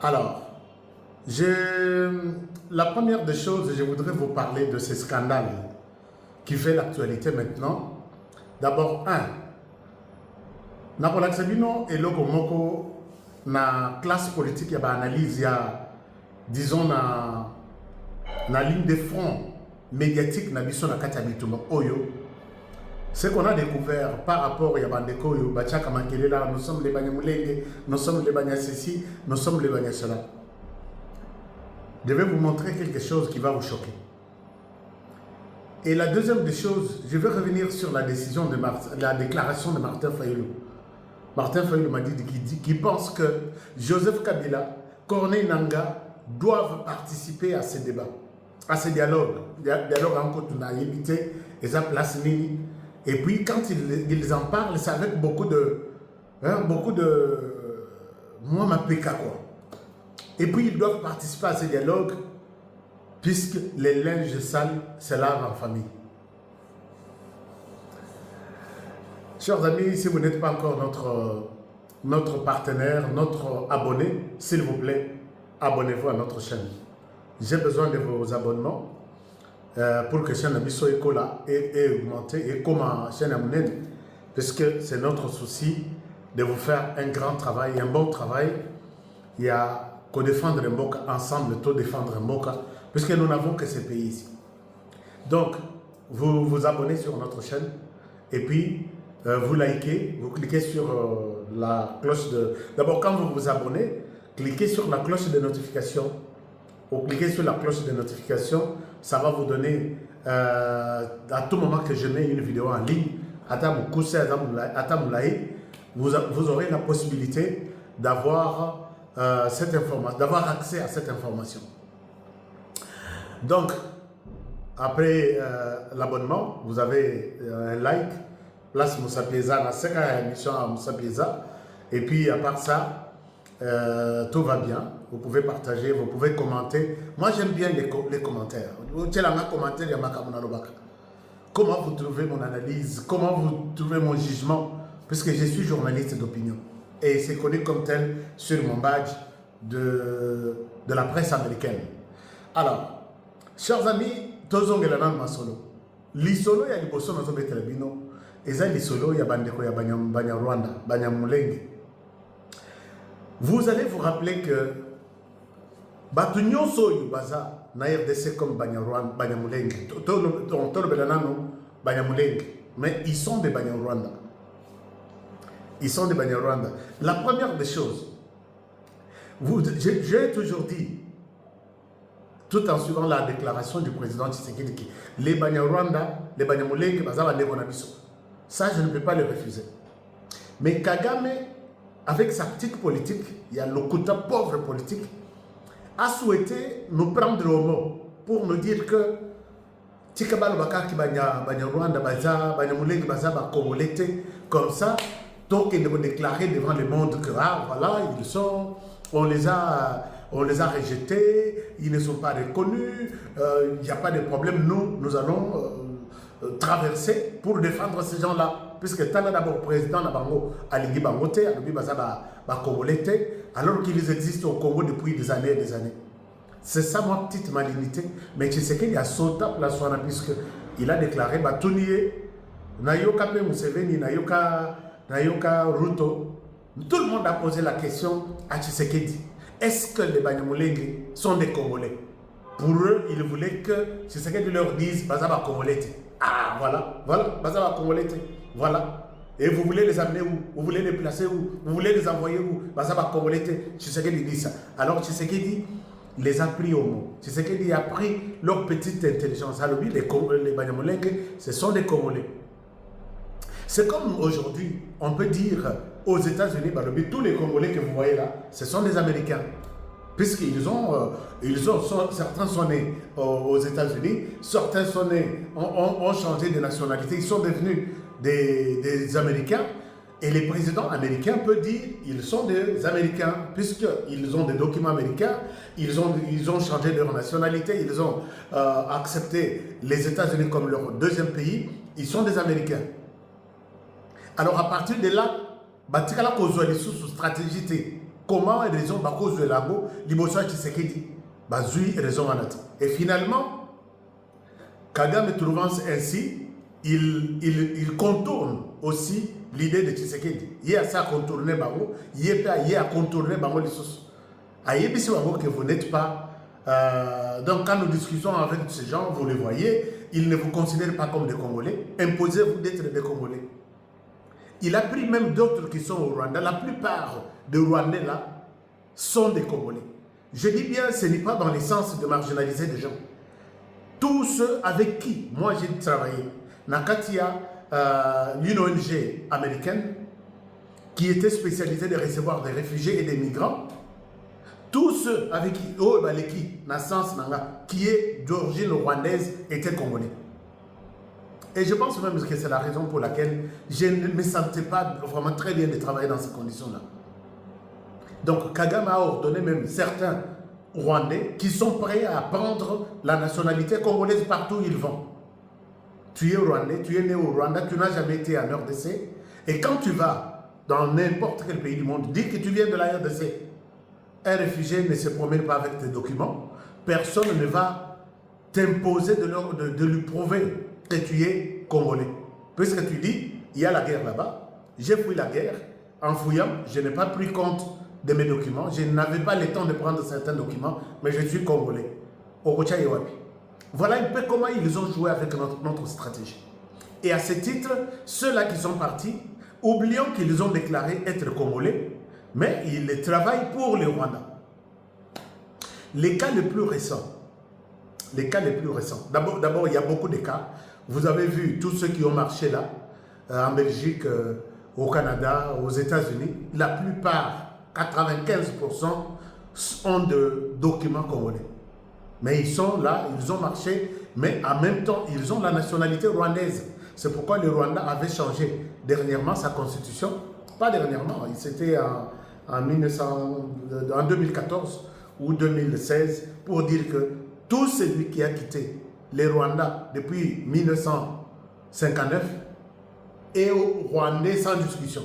Alors, la première des choses, je voudrais vous parler de ces scandales qui fait l'actualité maintenant. D'abord, Nakola Sabino et Logo Moko, na classe politique, il y a une analyse, il y a, disons, na ligne de front médiatique, na biso na katabituma Oyo. Ce qu'on a découvert par rapport à Bandeko, Bachaka Makelela, nous sommes les Banyamulenge, nous sommes les Banyasesi, nous sommes les Banyasela. Je vais vous montrer quelque chose qui va vous choquer. Et la deuxième des choses, je vais revenir sur la décision de la déclaration de Martin Fayulu. Martin Fayulu m'a dit qu'il pense que Joseph Kabila, Corneille Nangaa doivent participer à ces débats, à ces dialogues. Dialogue en côte, on a évité, et ça place Nini. Et puis quand ils en parlent, c'est avec beaucoup de moi ma péka quoi. Et puis ils doivent participer à ces dialogues puisque les linges sales se lavent en famille. Chers amis, si vous n'êtes pas encore notre partenaire, notre abonné, s'il vous plaît, abonnez-vous à notre chaîne. J'ai besoin de vos abonnements pour que la chaîne Abisso ait augmenté et comme la chaîne Amounène, parce que c'est notre souci de vous faire un grand travail, un bon travail. Il y a qu'au défendre un Mboka, ensemble, tout défendre un Mboka, puisque nous n'avons que ces pays ici. Donc, vous vous abonnez sur notre chaîne et puis vous likez, vous cliquez sur la cloche de... D'abord, quand vous vous abonnez, cliquez sur la cloche de notification. Vous cliquez sur la cloche de notification, ça va vous donner, à tout moment que je mets une vidéo en ligne, vous aurez la possibilité d'avoir cette information, d'avoir accès à cette information. Donc, après l'abonnement, vous avez un like, place Moussa Pieza, la seconde émission à Moussa Pieza, et puis à part ça, tout va bien. Vous pouvez partager, vous pouvez commenter. Moi, j'aime bien les commentaires. Comment vous trouvez mon analyse? Comment vous trouvez mon jugement? Parce que je suis journaliste d'opinion. Et c'est connu comme tel sur mon badge de la presse américaine. Alors, chers amis, Tozongelanan Masolo. L'isolo ya liboso nazo betelabino. Eza l'isolo ya bandeko ya Banyarwanda, Banyamulenge. Vous allez vous rappeler que Batunyo Soyu Baza na RDC comme Banyarwanda, Banyamulenge, Banyamulenge, mais ils sont des Banyarwanda. Ils sont des Banyarwanda. La première des choses, j'ai toujours dit, tout en suivant la déclaration du président Tshisekedi, les Banyarwanda, les Banyamulenge, Baza Bandegonabiso. Ça, je ne peux pas le refuser. Mais Kagame, avec sa petite politique, il y a le quota pauvre politique, a souhaité nous prendre au mot pour nous dire que Tikabalo Bakaki Banyarwanda, Banyamulenge, Congolais, comme ça, donc ils nous déclarer devant le monde que ah, voilà, ils sont, on les a rejetés, ils ne sont pas reconnus, il n'y a pas de problème, nous allons traverser pour défendre ces gens-là. Puisque tant d'abord président Nabango Aligi Bangote, alors qu'ils existent au Congo depuis des années et des années. C'est ça ma petite malignité. Mais tu sais qu'il y a sauté la soirée puisque il a déclaré Batounie, Nayoka Pe Museveni, Nayoka Ruto. Tout le monde a posé la question à Tshisekedi. Est-ce que les Banyamulenge sont des Congolais? Pour eux, ils voulaient que Tshisekedi leur dise Bazaba Congolais. Ah voilà, Bazaba Congolais. Voilà. Et vous voulez les amener où? Vous voulez les placer où? Vous voulez les envoyer où? Bazaba Congolais. Tshisekedi dit ça. Alors Tshisekedi les a pris au mot. Tshisekedi a pris leur petite intelligence. Alors les Banyamulenge, ce sont des Congolais. C'est comme aujourd'hui, on peut dire aux États-Unis, tous les Congolais que vous voyez là, ce sont des Américains. Puisqu'ils certains sont nés aux États-Unis, certains sont nés, ont changé de nationalité, ils sont devenus des Américains. Et les présidents américains peuvent dire qu'ils sont des Américains, puisqu'ils ont des documents américains, ils ont changé leur nationalité, ils ont accepté les États-Unis comme leur deuxième pays, ils sont des Américains. Alors à partir de là, Batikala Kozouali sous stratégie comment raison à cause de l'ango, l'Ibosa Tshisekedi, bazui raison en attente. Et finalement, Kagame trouvant ainsi, il contourne aussi l'idée de Tshisekedi. Il y a ça à contourner Bango, il y a à contourner Bango les sources. Aïebisi Bango que vous n'êtes pas. Donc quand nous discutons avec ces gens, vous les voyez, ils ne vous considèrent pas comme des Congolais. Imposez-vous d'être des Congolais. Il a pris même d'autres qui sont au Rwanda. La plupart des Rwandais là sont des Congolais. Je dis bien, ce n'est pas dans le sens de marginaliser des gens. Tous ceux avec qui moi j'ai travaillé, Nakatia, une ONG américaine qui était spécialisée de recevoir des réfugiés et des migrants, tous ceux avec qui, qui est d'origine rwandaise, étaient congolais. Et je pense même que c'est la raison pour laquelle je ne me sentais pas vraiment très bien de travailler dans ces conditions-là. Donc Kagame a ordonné même certains Rwandais qui sont prêts à prendre la nationalité congolaise partout où ils vont. Tu es Rwandais, tu es né au Rwanda, tu n'as jamais été en RDC. Et quand tu vas dans n'importe quel pays du monde, dis que tu viens de la RDC. Un réfugié ne se promène pas avec tes documents. Personne ne va t'imposer de lui prouver que tu es congolais. Puisque tu dis, il y a la guerre là-bas, j'ai fui la guerre, en fouillant, je n'ai pas pris compte de mes documents, je n'avais pas le temps de prendre certains documents, mais je suis congolais. Orocha et Wapi. Voilà un peu comment ils ont joué avec notre stratégie. Et à ce titre, ceux-là qui sont partis, oublions qu'ils ont déclaré être congolais, mais ils travaillent pour le Rwanda. Les cas les plus récents, d'abord il y a beaucoup de cas. Vous avez vu tous ceux qui ont marché là, en Belgique, au Canada, aux États-Unis, la plupart, 95% ont de documents congolais. Mais ils sont là, ils ont marché, mais en même temps, ils ont la nationalité rwandaise. C'est pourquoi le Rwanda avait changé dernièrement sa constitution. Pas dernièrement, c'était en 2014 ou 2016, pour dire que tout celui qui a quitté le Rwanda depuis 1959 est rwandais sans discussion.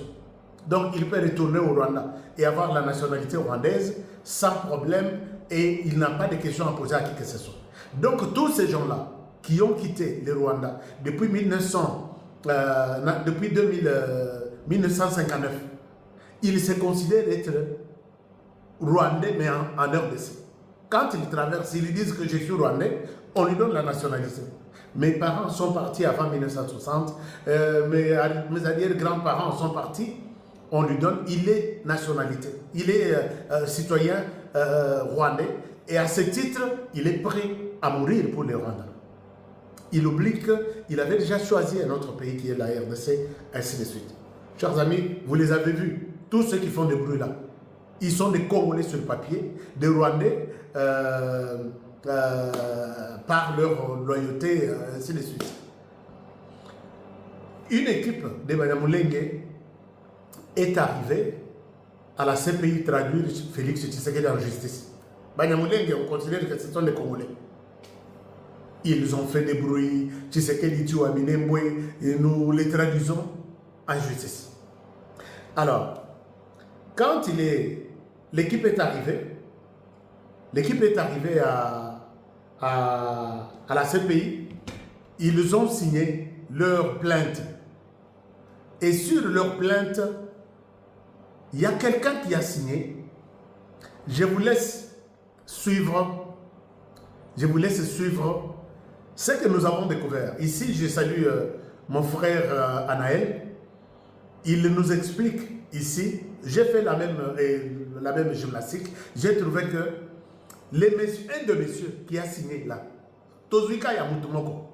Donc il peut retourner au Rwanda et avoir la nationalité rwandaise sans problème, et il n'a pas de questions à poser à qui que ce soit. Donc tous ces gens-là qui ont quitté le Rwanda depuis 1959, ils se considèrent être rwandais mais en RDC. Quand ils traversent, ils disent que je suis rwandais, on lui donne la nationalité. Mes parents sont partis avant 1960, mes arrière-grands-parents sont partis, on lui donne, il est nationalité, il est citoyen rwandais, et à ce titre, il est prêt à mourir pour le Rwanda. Il oublie qu'il avait déjà choisi un autre pays qui est la RDC, ainsi de suite. Chers amis, vous les avez vus, tous ceux qui font des bruits là, ils sont des Congolais sur le papier, des Rwandais par leur loyauté, ainsi de suite. Une équipe de Banyamulenge est arrivée à la CPI traduire Félix Tshisekedi en justice. Banyamulenge, on considère que ce sont des Congolais. Ils ont fait des bruits, Tshisekedi Tiouaminemwe, et nous les traduisons en justice. Alors, quand l'équipe est arrivée à la CPI, ils ont signé leur plainte. Et sur leur plainte, il y a quelqu'un qui a signé. Je vous laisse suivre ce que nous avons découvert. Ici, je salue mon frère Anaël. Il nous explique ici, j'ai fait la même gymnastique, j'ai trouvé que un de messieurs qui a signé là, Tozuika Yamutumoko,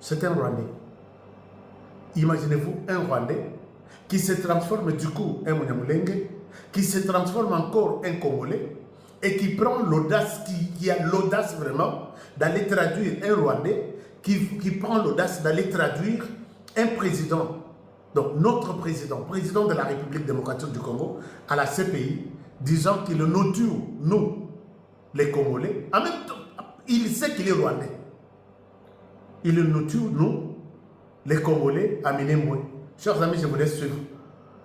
c'est un Rwandais. Imaginez-vous un Rwandais qui se transforme du coup en Munyamulenge, qui se transforme encore en Congolais, et qui prend l'audace, qui a l'audace vraiment d'aller traduire un Rwandais, qui prend l'audace d'aller traduire un président, donc notre président de la République démocratique du Congo, à la CPI, disant qu'il nous tue, nous, les Congolais. En même temps, il sait qu'il est Rwandais. Il nous tue, nous, les Congolais, à Minembwe. Chers amis, je vous laisse suivre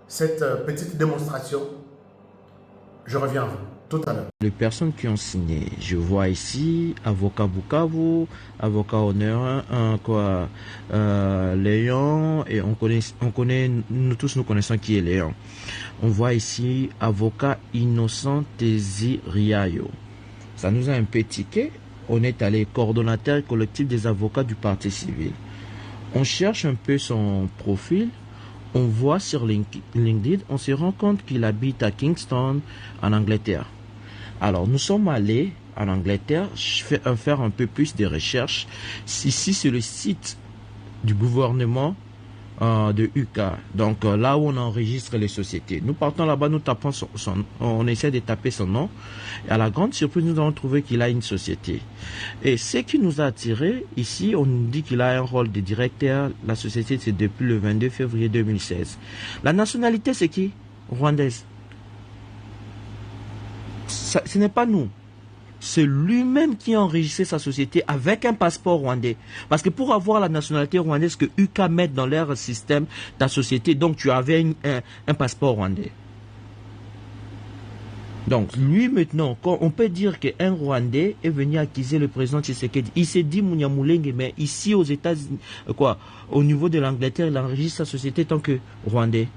cette petite démonstration Je reviens à vous tout à l'heure. Les personnes qui ont signé, je vois ici, avocat Bukavu, avocat honneur, Léon, et on connaît, nous tous nous connaissons qui est Léon. On voit ici, avocat Innocent Tézi Riayo. Ça nous a un peu tiqué. On est allé coordonnateur collectif des avocats du Parti civil. On cherche un peu son profil. On voit sur LinkedIn, on se rend compte qu'il habite à Kingston, en Angleterre. Alors, nous sommes allés en Angleterre faire un peu plus de recherches. Ici, c'est le site du gouvernement de UK. Donc, là où on enregistre les sociétés. Nous partons là-bas, nous tapons on essaie de taper son nom. Et à la grande surprise, nous avons trouvé qu'il a une société. Et ce qui nous a attiré, ici, on nous dit qu'il a un rôle de directeur. La société, c'est depuis le 22 février 2016. La nationalité, c'est qui? Rwandaise. Ce n'est pas nous. C'est lui-même qui a enregistré sa société avec un passeport rwandais. Parce que pour avoir la nationalité rwandaise, que UK met dans leur système, ta société, donc tu avais un passeport rwandais. Donc lui maintenant, on peut dire qu'un Rwandais est venu accuser le président Tshisekedi. Il s'est dit Munyamulenge, mais ici aux États-Unis, au niveau de l'Angleterre, il enregistre sa société tant que Rwandais.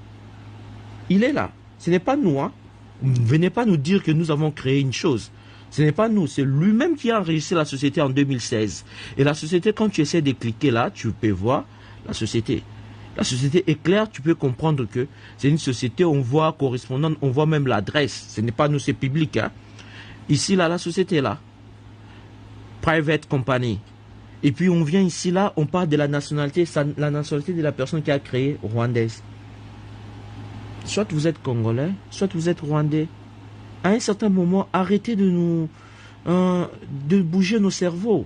Il est là. Ce n'est pas nous, hein. Venez pas nous dire que nous avons créé une chose. Ce n'est pas nous, c'est lui-même qui a enregistré la société en 2016. Et la société, quand tu essaies de cliquer là, tu peux voir la société. La société est claire, tu peux comprendre que c'est une société, on voit correspondante, on voit même l'adresse. Ce n'est pas nous, c'est public. Hein. Ici, là, la société est là. Private company. Et puis on vient ici, là, on parle de la nationalité de la personne qui a créé rwandaise. Soit vous êtes congolais, soit vous êtes rwandais. À un certain moment, arrêtez de de bouger nos cerveaux.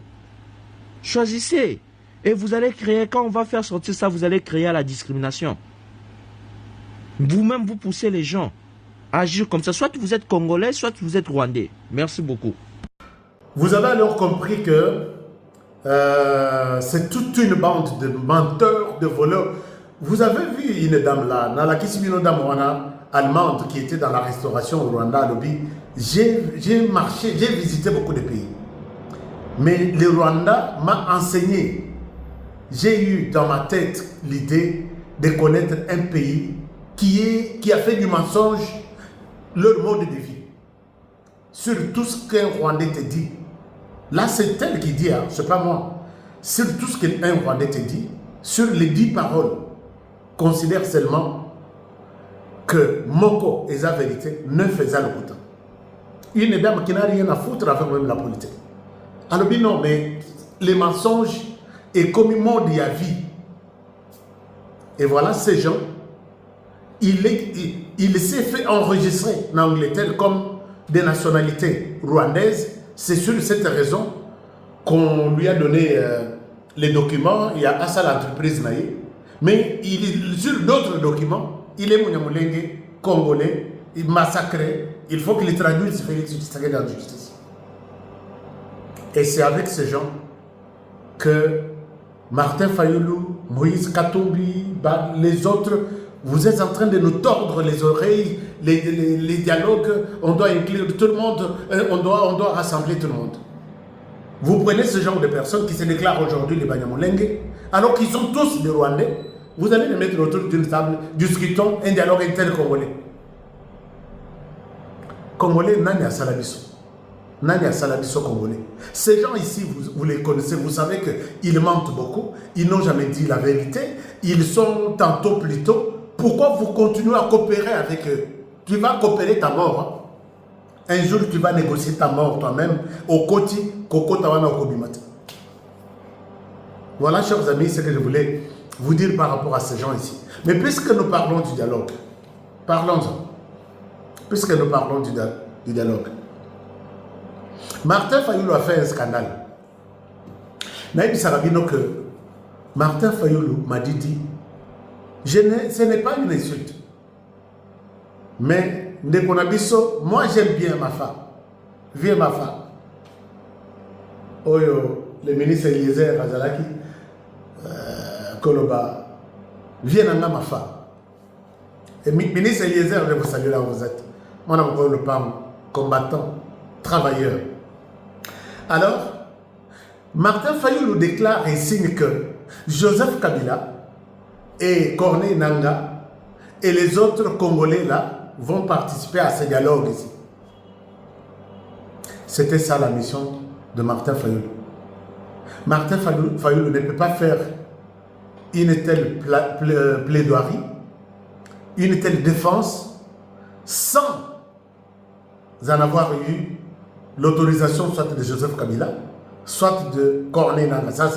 Choisissez. Et vous allez créer, quand on va faire sortir ça, vous allez créer la discrimination. Vous-même, vous poussez les gens à agir comme ça. Soit vous êtes congolais, soit vous êtes rwandais. Merci beaucoup. Vous avez alors compris que c'est toute une bande de menteurs, de voleurs. Vous avez vu une dame là, Nalakisibino Damwana, allemande, qui était dans la restauration au Rwanda, à Lobi. J'ai marché, j'ai visité beaucoup de pays. Mais le Rwanda m'a enseigné. J'ai eu dans ma tête l'idée de connaître un pays qui a fait du mensonge leur mode de vie. Sur tout ce qu'un Rwandais te dit. Là, c'est elle qui dit, hein, c'est pas moi. Sur tout ce qu'un Rwandais te dit, sur les 10 paroles, considère seulement que Moko et sa vérité ne faisaient le bouton. Une dame qui n'a rien à foutre avec même la politique. Alors, non, mais les mensonges et comme il monde y a vie. Et voilà, ces gens, il s'est fait enregistrer en Angleterre comme des nationalités rwandaises. C'est sur cette raison qu'on lui a donné les documents. Il y a à l'entreprise naïe. Mais sur d'autres documents, il est Munyamulenge, congolais, il massacré. Il faut qu'il traduise Félix Tshisekedi en justice. Et c'est avec ces gens que Martin Fayoulou, Moïse Katumbi, les autres, vous êtes en train de nous tordre les oreilles, les dialogues, on doit inclure tout le monde, on doit rassembler tout le monde. Vous prenez ce genre de personnes qui se déclarent aujourd'hui les Banyamulenge, alors qu'ils sont tous des Rwandais, vous allez les mettre autour d'une table, discutons un dialogue inter-congolais. Congolais, Nani a Salabiso. Nani a Salabiso congolais. Ces gens ici, vous les connaissez, vous savez qu'ils mentent beaucoup, ils n'ont jamais dit la vérité, ils sont tantôt plutôt. Pourquoi vous continuez à coopérer avec eux? Tu vas coopérer ta mort. Hein? Un jour, tu vas négocier ta mort toi-même au Koti, Koko Tawana Okobimata. Voilà, chers amis, ce que je voulais vous dire par rapport à ces gens ici. Mais puisque nous parlons du dialogue, parlons-en. Puisque nous parlons du dialogue. Martin Fayoulou a fait un scandale. Naïbi Sarabino que Martin Fayoulou m'a dit, ce n'est pas une insulte. Mais Ndekonabiso, moi j'aime bien ma femme. Viens ma femme. Oyo, le ministre Eliezer Azalaki, Koloba, viens ma femme. Et ministre Eliezer, je vous salue là où vous êtes. Moi, on le parle combattant, travailleur. Alors, Martin Fayulu déclare et signe que Joseph Kabila et Corneille Nangaa et les autres Congolais là vont participer à ce dialogue ici. C'était ça la mission de Martin Fayulu. Martin Fayulu ne peut pas faire une telle plaidoirie, une telle défense sans en avoir eu l'autorisation soit de Joseph Kabila, soit de Corneille Nangaa. Ça,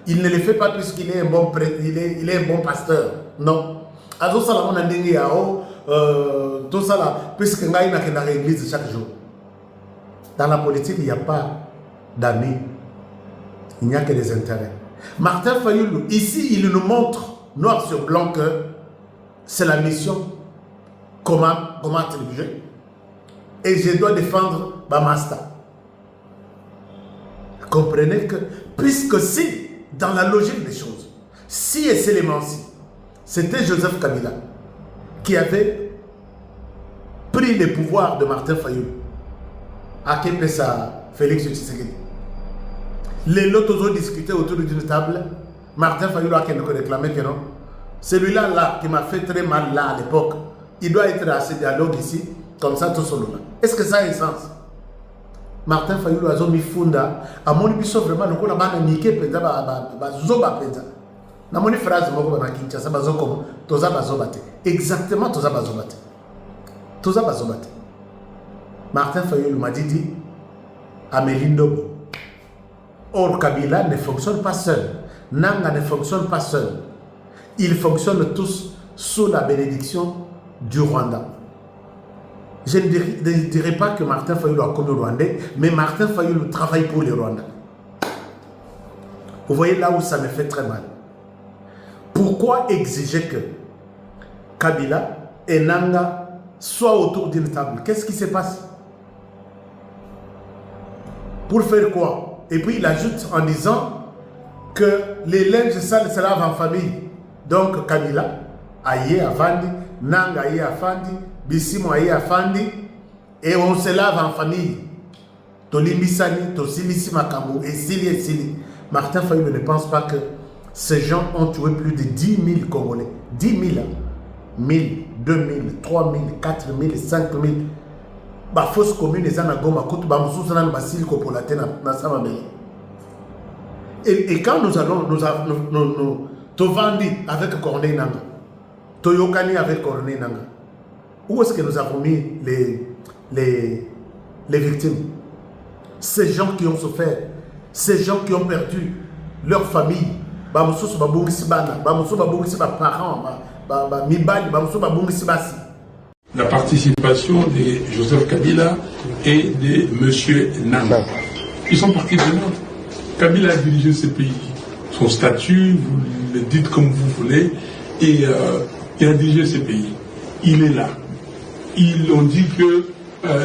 il ne le fait pas puisqu'il est un bon il est un bon pasteur. Non. Azo Salamon a dit tout ça là, puisque il n'a qu'à l'église chaque jour. Dans la politique, il n'y a pas d'amis. Il n'y a que des intérêts. Martin Fayulu, ici, il nous montre noir sur blanc que c'est la mission comment attribuer. Et je dois défendre Bamasta. Comprenez que, puisque si, dans la logique des choses, si et seulement-ci, c'était Joseph Kabila qui avait pris le pouvoir de Martin Fayulu, à Kepesa, Félix Tshisekedi. Les lots ont discuté autour d'une table. Martin Fayulu a réclamé que non. Celui-là là, qui m'a fait très mal là à l'époque, il doit être à ce dialogue ici, comme ça tout seul. Est-ce que ça a un sens? Martin Fayulu a mis funda, à mon biso vraiment, le coup là-bas, niqué, penza, zoba penza. Na moni phrase, moko na Kinshasa, bazo comme, toza bazobate. Exactement, toza bazobate. Toza bazobate. Martin Fayulu m'a dit, Amélie Ndobo. Or, Kabila ne fonctionne pas seul. Nanga ne fonctionne pas seul. Ils fonctionnent tous sous la bénédiction du Rwanda. Je ne dirais pas que Martin Fayulu a commis le Rwandais, mais Martin Fayulu travaille pour les Rwandais. Vous voyez là où ça me fait très mal. Pourquoi exiger que Kabila et Nanga soient autour d'une table? Qu'est-ce qui se passe? Pour faire quoi? Et puis il ajoute en disant que les linges sales se lavent en famille. Donc Kabila, aïe à Fandi, Nanga aïe à Fandi, Bissimo aïe à Fandi, et on se lave en famille. Tolimbisani, Tosilisi Makambo, et Sili. Martin Fayulu ne pense pas que ces gens ont tué plus de 10 000 Congolais. 10 000, 1000, 2000, 3000, 4000, 5000. Ba fausse commune les anagoma kutu ba mususu na basili ko polate na sama mele. Et quand nous allons nous tovandi avec Corneille Nangaa, toyokani avec Corneille Nangaa, où est-ce que nous avons mis les victimes? Ces gens qui ont souffert, ces gens qui ont perdu leur famille, ba mususu ba bungisi bana, ba mususu ba bungisi ba parents, ba mibali, ba mususu ba bungisi basi. La participation de Joseph Kabila et de M. Nangaa. Ils sont partis de là. Kabila a dirigé ce pays. Son statut, vous le dites comme vous voulez, et il a dirigé ce pays. Il est là. Ils ont dit que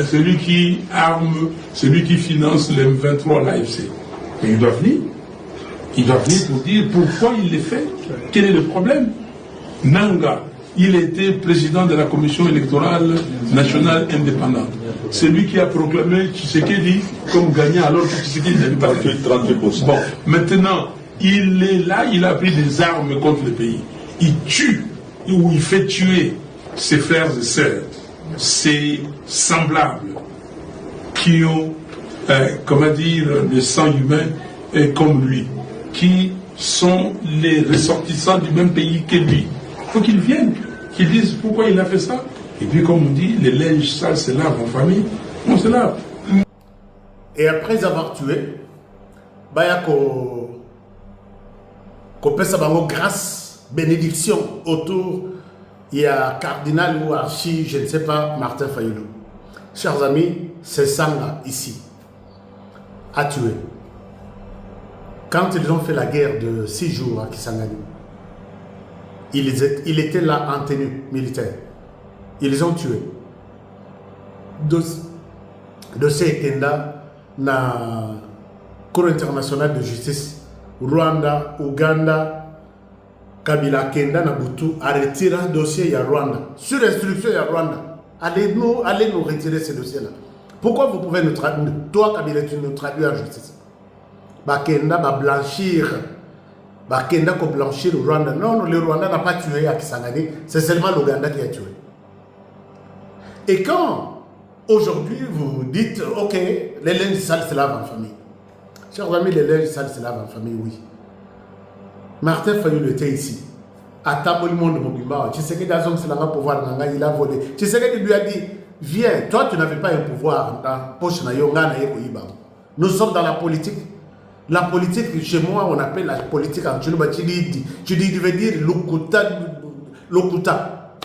celui qui arme, celui qui finance le M23, l'AFC. Mais il doit venir. Il doit venir pour dire pourquoi il le fait. Quel est le problème? Nangaa, il était président de la commission électorale nationale indépendante. C'est lui qui a proclamé Tshisekedi comme gagnant alors que Tshisekedi n'avait pas gagné. 30%. Bon, maintenant, il est là, il a pris des armes contre le pays. Il tue, ou il fait tuer ses frères et sœurs, ses semblables, qui ont, comment dire, le sang humain comme lui, qui sont les ressortissants du même pays que lui. Il faut qu'ils viennent, qu'ils disent pourquoi il a fait ça. Et puis comme on dit, les linges sales se lavent en famille, on se lave. Et après avoir tué, Bayako pesa bango grâce, bénédiction autour, il y a cardinal ou archi, je ne sais pas, Martin Fayulu. Chers amis, c'est Sanga ici, a tué. Quand ils ont fait la guerre de 6 jours à Kisangani, il était là en tenue militaire. Ils ont tué. Dossier Kenda na Cour internationale de justice Rwanda, Ouganda, Kabila Kenda na Butu a retiré un dossier à Rwanda. Sur instruction à Rwanda. allez nous retirer ces dossiers-là. Pourquoi vous pouvez nous traduire, toi Kabila, tu nous traduis en justice? Bakenda va blanchir, Bakenda va blanchir le Rwanda. Non, le Rwanda n'a pas tué à Kisangani, c'est seulement l'Ouganda qui a tué. Et quand aujourd'hui vous dites, ok, les linges sales se lavent en famille. Chers amis, les linges sales se lavent en famille, oui. Martin Fayulu était ici. À table le monde Mobimba, tu sais que dans c'est là pouvoir, il a volé. Tu sais qu'il lui a dit, viens, toi tu n'avais pas un pouvoir dans poche na yonga na yeko iba. Nous sommes dans la politique. La politique, chez moi, on appelle la politique en Tchoulouba. Tu dis, je veux dire l'Okuta.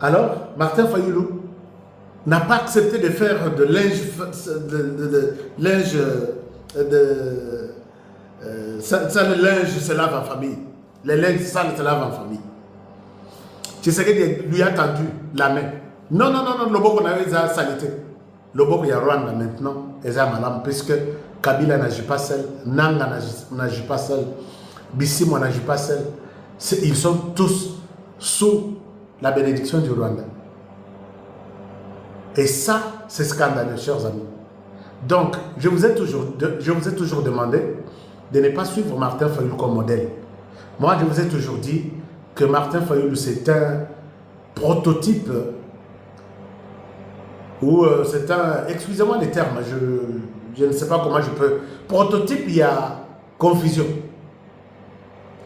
Alors, Martin Fayulu n'a pas accepté de faire de linge, ça, le linge se lave en famille. Les linges sales se lavent en famille. Tu sais qu'il lui a tendu la main. Non, le Boko n'a pas salité. Le Boko, il y a Rwanda maintenant, et ça madame, puisque Kabila n'agit pas seul, Nanga n'agit pas seul, Bissimo n'agit pas seul. Ils sont tous sous la bénédiction du Rwanda. Et ça, c'est scandaleux, chers amis. Donc, je vous ai toujours demandé de ne pas suivre Martin Fayulu comme modèle. Moi, je vous ai toujours dit que Martin Fayulu, c'est un prototype ou c'est un... Excusez-moi les termes, je ne sais pas comment je peux... Prototype, il y a confusion.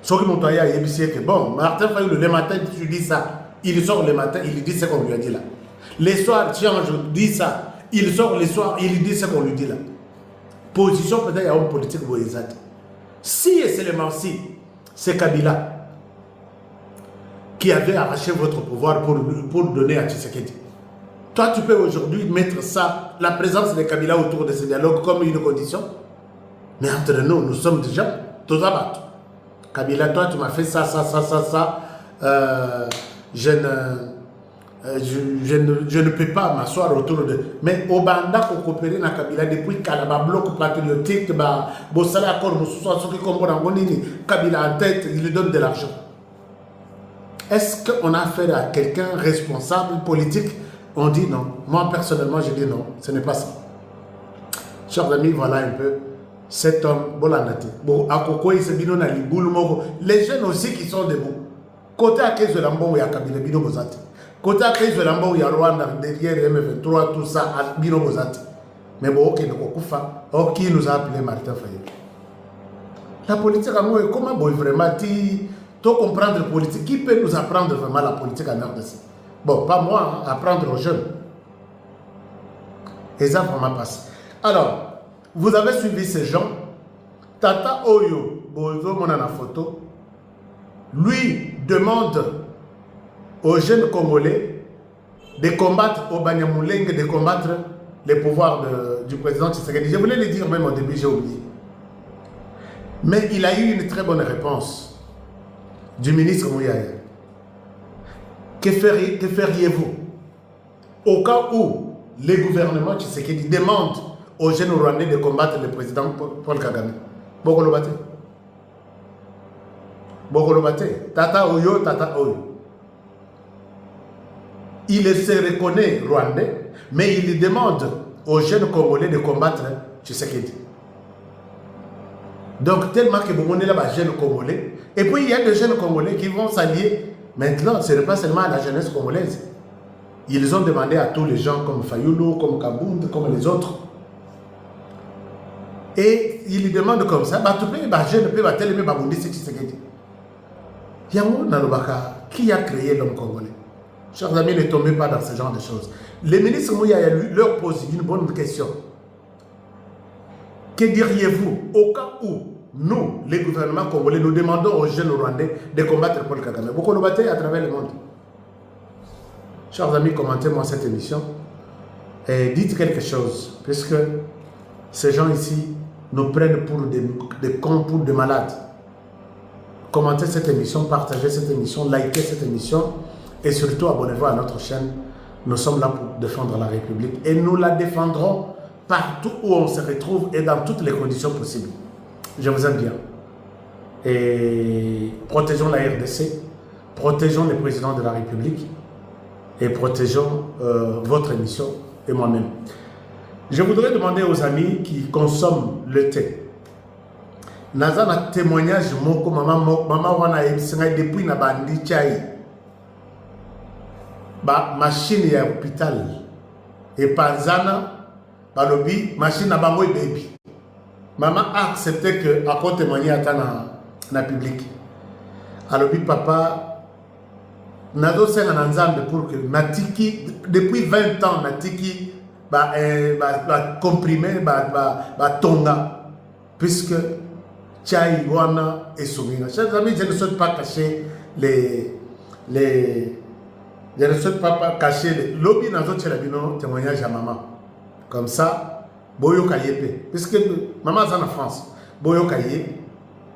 Sauf que mon toya est que bon, Martin Fayulu, le matin, tu dis ça, il sort le matin, il dit ce qu'on lui a dit là. Les soirs, tiens, je dis ça, il sort les soirs, il dit ce qu'on lui dit là. Position, peut-être, il y a une politique boyisate. Si et seulement si, c'est Kabila qui avait arraché votre pouvoir pour donner à Tshisekedi. Toi, tu peux aujourd'hui mettre ça, la présence de Kabila autour de ce dialogue comme une condition. Mais entre nous, nous sommes déjà tous abattus. Kabila, toi, tu m'as fait ça. Je ne peux pas m'asseoir autour de... Mais au Banda, qu'on coopère dans Kabila depuis Kalaba, bloc patriotique, Bossala, accord, Kabila en tête, il lui donne de l'argent. Est-ce qu'on a affaire à quelqu'un responsable, politique? On dit non. Moi, personnellement, je dis non. Ce n'est pas ça. Chers amis, voilà un peu cet homme, Bolanati. Bon, à Koko, il se bino na liboul moko. Les jeunes aussi qui sont debout. Côté à Kezo Lambo, il y a Kabila, bino Bozati. Côté à Kezo Lambo, il y a Rwanda, derrière M23, tout ça, bino Bozati. Mais bon, ok, qui nous a appelé Martin Fayulu? La politique, comment vraiment tu comprendre la politique? Qui peut nous apprendre vraiment la politique en RDC? Bon, pas moi, hein, apprendre aux jeunes. Et ça vraiment passe. Alors, vous avez suivi ces gens. Tata Oyo, Bozo, mon la photo, lui demande aux jeunes Congolais de combattre au Banyamulenge, de combattre les pouvoirs du président Tshisekedi. Je voulais le dire même au début, j'ai oublié. Mais il a eu une très bonne réponse du ministre Mouyaya. Que feriez-vous au cas où les gouvernements Tshisekedi demandent aux jeunes Rwandais de combattre le président Paul Kagame? Bokolobate. Tata Oyo. Il se reconnaît Rwandais, mais il demande aux jeunes Congolais de combattre Tshisekedi. Donc, tellement que vous avez là jeunes Congolais, et puis il y a des jeunes Congolais qui vont s'allier. Maintenant, ce n'est pas seulement à la jeunesse congolaise. Ils ont demandé à tous les gens comme Fayulu, comme Kabound, comme les autres. Et ils demandent comme ça, je ne peux pas tellement Babundi ce qui se dit. Yango Nalobaka, qui a créé l'homme congolais? Chers amis, ne tombez pas dans ce genre de choses. Les ministres Mouyaya leur posent une bonne question. Que diriez-vous au cas où nous, les gouvernements congolais, nous demandons aux jeunes Rwandais de combattre Paul Kagame? Beaucoup de batailles à travers le monde. Chers amis, commentez-moi cette émission et dites quelque chose, puisque ces gens ici nous prennent pour des cons, pour des malades. Commentez cette émission, partagez cette émission, likez cette émission et surtout abonnez-vous à notre chaîne. Nous sommes là pour défendre la République et nous la défendrons partout où on se retrouve et dans toutes les conditions possibles. Je vous aime bien. Et protégeons la RDC, protégeons les présidents de la République et protégeons votre émission et moi-même. Je voudrais demander aux amis qui consomment le thé. Naza na témoignage moko maman wana ebisinga depuis na bandi chai. Ba machine ya hôpital et panzana balobi machine na bango baby. Maman a accepté que à quoi témoigner à na public. Alobi papa nazo senga na nzambe pour que natiki depuis 20 ans natiki ba comprimé ba tonga puisque chai wana et soumina. Chers amis, je ne souhaite pas cacher je ne souhaite pas cacher les lobby dans d'autres témoignages à maman. Comme ça, boyo kayepe. Puisque maman est en France, boyo kaye.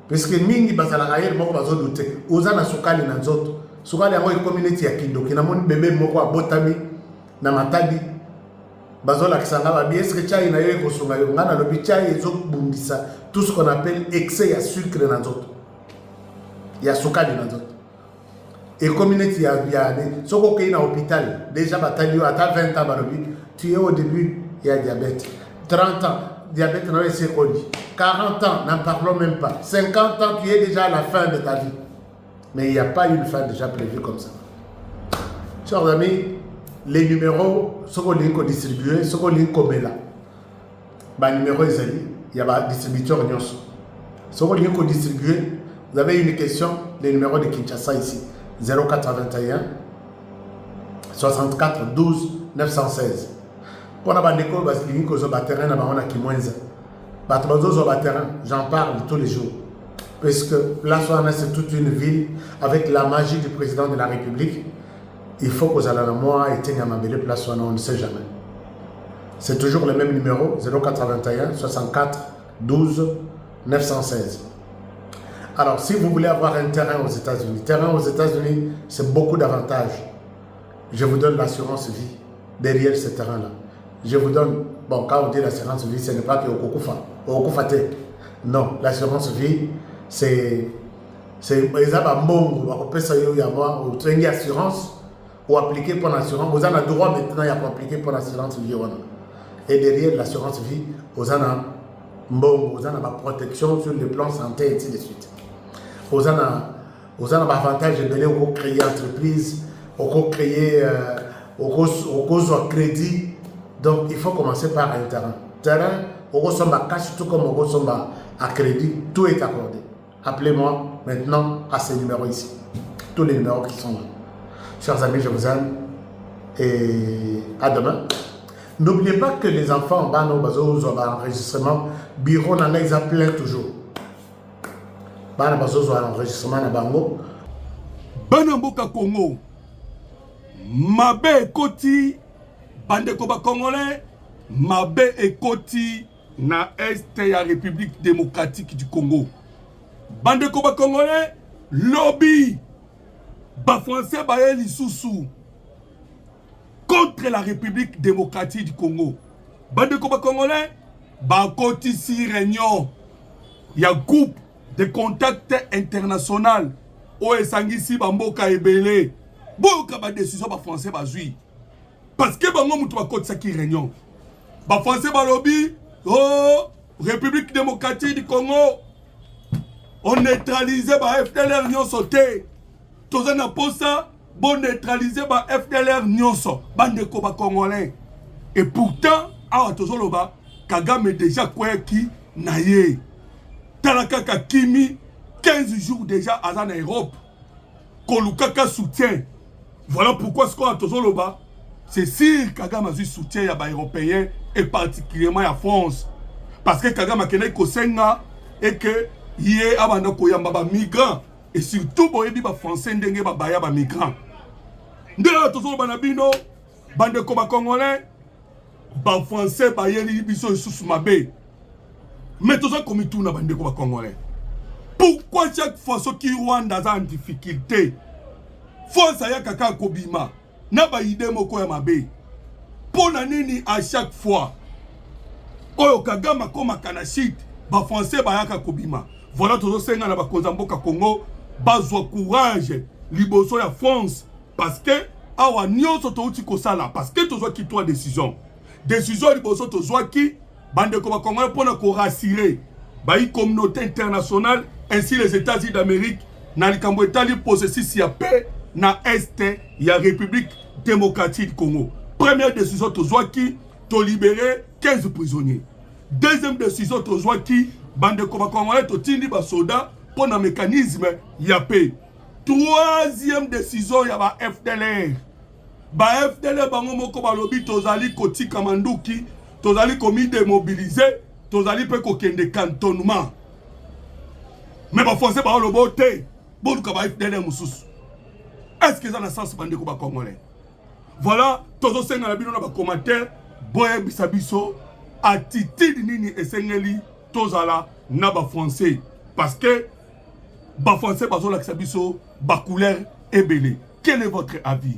Puisque mingi basala kaye moko bazo douter. Ozana sukali na nzoto. Sukali yango community ya Kindoki na mon bébé moko abotami na matadi. Bazo la kisanga ba bien est-ce que chai na yo kosunga yo ngana lobi chai ezo bundisa tout ce qu'on appelle excès de sucre dans nzoto. Ya sukali na nzoto. Et community ya biane soko ke na hôpital déjà batali yo ata 20 ans balobi tu es au début il y a diabète 30 ans diabète na c'est connu 40 ans n'en parlons même pas 50 ans tu es déjà à la fin de ta vie mais il n'y a pas une fin déjà prévue comme ça. Chers amis, les numéros ce qu'on link distribué ce qu'on link comme là ba numéro ezali il y a ba distributeur nyonso ce qu'on link distribué. Vous avez une question, les numéros de Kinshasa ici 081 64 12 916. Pour la école, j'en parle tous les jours. Parce que Place Wana, c'est toute une ville avec la magie du président de la République. Il faut que vous allez à moi et tenir ma belle Place Wana, on ne sait jamais. C'est toujours le même numéro 081 64 12 916. Alors, si vous voulez avoir un terrain aux États-Unis, c'est beaucoup d'avantages. Je vous donne l'assurance vie derrière ce terrain-là. Je vous donne, bon, quand on dit l'assurance vie, ce n'est pas que Okufate. Non, l'assurance vie, c'est une assurance ou appliquer pour l'assurance. Vous avez le droit maintenant à appliquer pour l'assurance vie. Et derrière l'assurance vie, vous avez la protection sur le plan santé et ainsi de suite. Vous avez l'avantage de créer entreprise, de créer crédit. Donc il faut commencer par un terrain. Terrain, on ressemble cash tout comme on ressemble à crédit, tout est accordé. Appelez-moi maintenant à ces numéros ici. Tous les numéros qui sont là. Chers amis, je vous aime et à demain. N'oubliez pas que les enfants en enregistrement, bureau n'en a plein toujours. Enregistrement na bango. Banamboka Congo. Mabe ekoti bandeko ba Congolais, mabe ekoti na est ya République démocratique du Congo. Bandeko ba Congolais, lobby ba français ba lisusu contre la République démocratique du Congo. Bandeko ba Congolais, ba koti si réunion. Ya groupe de contact international o esangisi ba mboka ebele. Boka ba décision ba français ba zui. Parce que bango mutu ba koti sa ki réunion. Ba français ba lobby, oh, République démocratique du Congo. On neutralisait ba FDLR nyon sauté. Toza na posa, bon neutraliser ba FDLR nyonso, bande ko ba Congolais. Et pourtant, awa tozo loba, Kagame déjà kweki na ye. Talakaka Kimi 15 jours déjà à en Europe. Kolukaka soutien. Voilà pourquoi ce qu'on a tozo loba, c'est si Kagame a eu soutien à ba européens et particulièrement à France. Parce que Kagame a kene kosenga et que yé abanda koyamba ba migrants. Et surtout, boyebi ba français ndenge ba baya ba migrants. Ndela tozo ba nabino, bande ko ba Congolais, ba français ba yeli biso sous mabe. Mais tozo komitu na bande ko ba Congolais. Pourquoi chaque fois ceux qui Rwanda en difficulté, force ya kaka kobima, na ba ide moko ya mabe. Pona nini à chaque fois, oyo Kagame koma kanashit, ba français ba yaka kobima. Voilà tozo senga na ba konzamboka Congo. Bazwa courage liboso ya France parce que awa nyonso touti kosala parce que tozwaki 3 décisions liboso tozwaki bandeko bakongolais mpona korassurer bayi communauté internationale ainsi les États-Unis d'Amérique na likambo etali processus ya paix na este ya République démocratique du Congo. Première décision tozwaki to libérer 15 prisonniers. Deuxième décision tozwaki bandeko bakongolais totindi ba soda mpona mécanisme ya paix. Troisième décision ya ba FDLR. Ba FDLR bango moko balobi tozali kotika manduki, tozali komi démobiliser, tozali pe kokende cantonnement. Mais ba français ba lobo te, boduka ba FDLR mususu. Est-ce que ça na sens bandeko ba congolais? Voilà, tozo senga na bino na ba commentaire, boye bisabiso attitude nini esengeli tozala na ba français parce que ba français bazo la biso ba couleur ebele. Quel est votre avis?